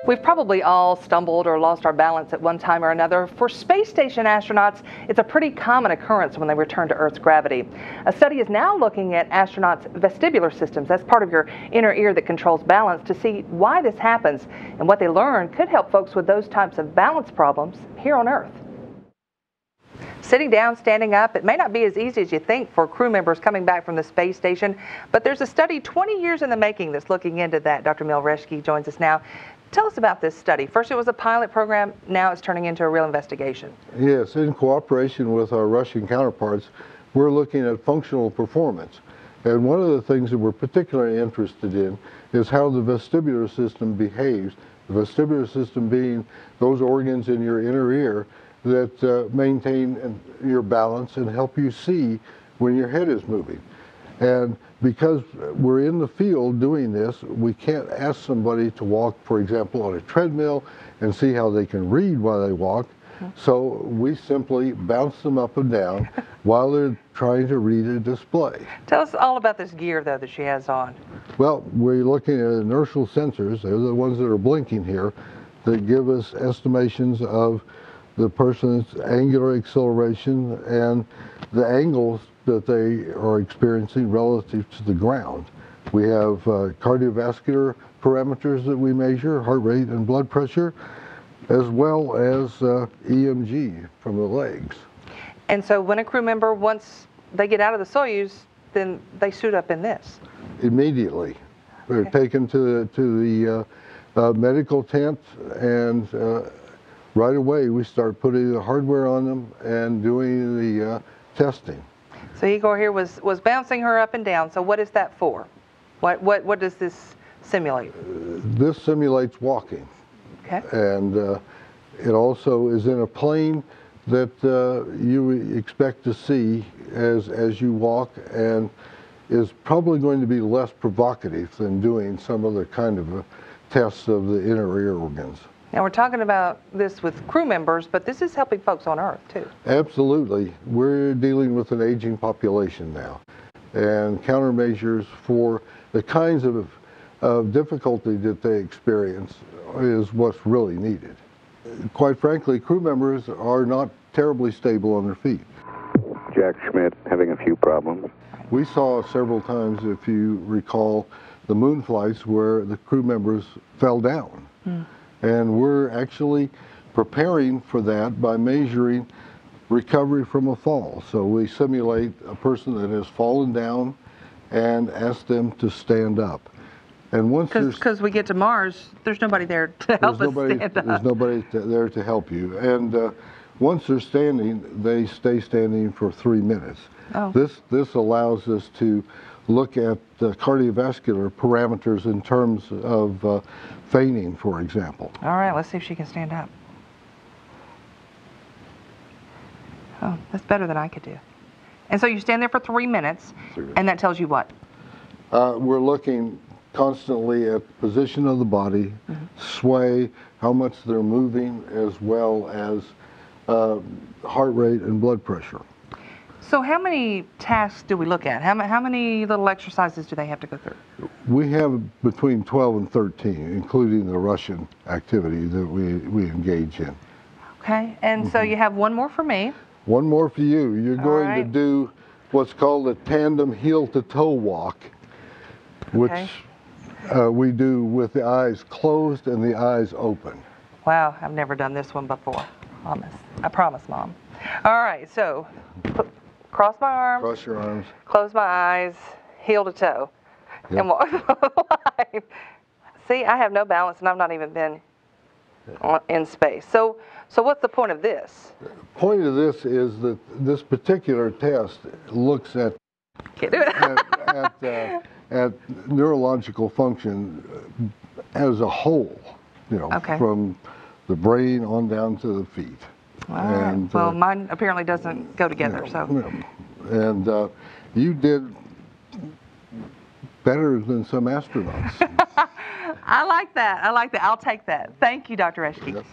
We've probably all stumbled or lost our balance at one time or another. For space station astronauts, it's a pretty common occurrence when they return to Earth's gravity. A study is now looking at astronauts' vestibular systems. That's part of your inner ear that controls balance, to see why this happens, and what they learn could help folks with those types of balance problems here on Earth. Sitting down, standing up, it may not be as easy as you think for crew members coming back from the space station, but there's a study 20 years in the making that's looking into that. Dr. Mill Reschke joins us now. Tell us about this study. First it was a pilot program, now it's turning into a real investigation. Yes, in cooperation with our Russian counterparts, we're looking at functional performance. And one of the things that we're particularly interested in is how the vestibular system behaves. The vestibular system being those organs in your inner ear that maintain your balance and help you see when your head is moving. And because we're in the field doing this, we can't ask somebody to walk, for example, on a treadmill and see how they can read while they walk. So we simply bounce them up and down while they're trying to read a display. Tell us all about this gear, though, that she has on. Well, we're looking at inertial sensors. They're the ones that are blinking here that give us estimations of the person's angular acceleration and the angles that they are experiencing relative to the ground. We have cardiovascular parameters that we measure, heart rate and blood pressure, as well as EMG from the legs. And so when a crew member, once they get out of the Soyuz, then they suit up in this? Immediately. They're taken to the medical tent, and right away we start putting the hardware on them and doing the testing. So Igor here was bouncing her up and down. So what is that for? What does this simulate? This simulates walking. Okay. And it also is in a plane that you expect to see as you walk, and is probably going to be less provocative than doing some other kind of tests of the inner ear organs. Now we're talking about this with crew members, but this is helping folks on Earth too. Absolutely. We're dealing with an aging population now, and countermeasures for the kinds of difficulty that they experience is what's really needed. Quite frankly, crew members are not terribly stable on their feet. Jack Schmidt having a few problems. We saw several times, if you recall, the moon flights where the crew members fell down. And we're actually preparing for that by measuring recovery from a fall. So we simulate a person that has fallen down and ask them to stand up. And once because we get to Mars, there's nobody there to help us stand up. There's nobody there to help you. And once they're standing, they stay standing for 3 minutes. Oh. This allows us to look at the cardiovascular parameters in terms of feigning, for example. All right, let's see if she can stand up. Oh, that's better than I could do. And so you stand there for 3 minutes, and that tells you what? We're looking constantly at the position of the body, sway, how much they're moving, as well as heart rate and blood pressure. So how many tasks do we look at? How many little exercises do they have to go through? We have between 12 and 13, including the Russian activity that we engage in. Okay, and so you have one more for me. One more for you. You're going to do what's called a tandem heel-to-toe walk, which we do with the eyes closed and the eyes open. Wow, I've never done this one before. I promise, Mom. All right, so cross my arms. Cross your arms. Close my eyes, heel to toe, and walk the line. See, I have no balance, and I've not even been in space. So what's the point of this? The point of this is that this particular test looks at Can't do it. at neurological function as a whole, from the brain on down to the feet. And, well, mine apparently doesn't go together. And you did better than some astronauts. I like that. I'll take that. Thank you, Dr. Reschke. Yes.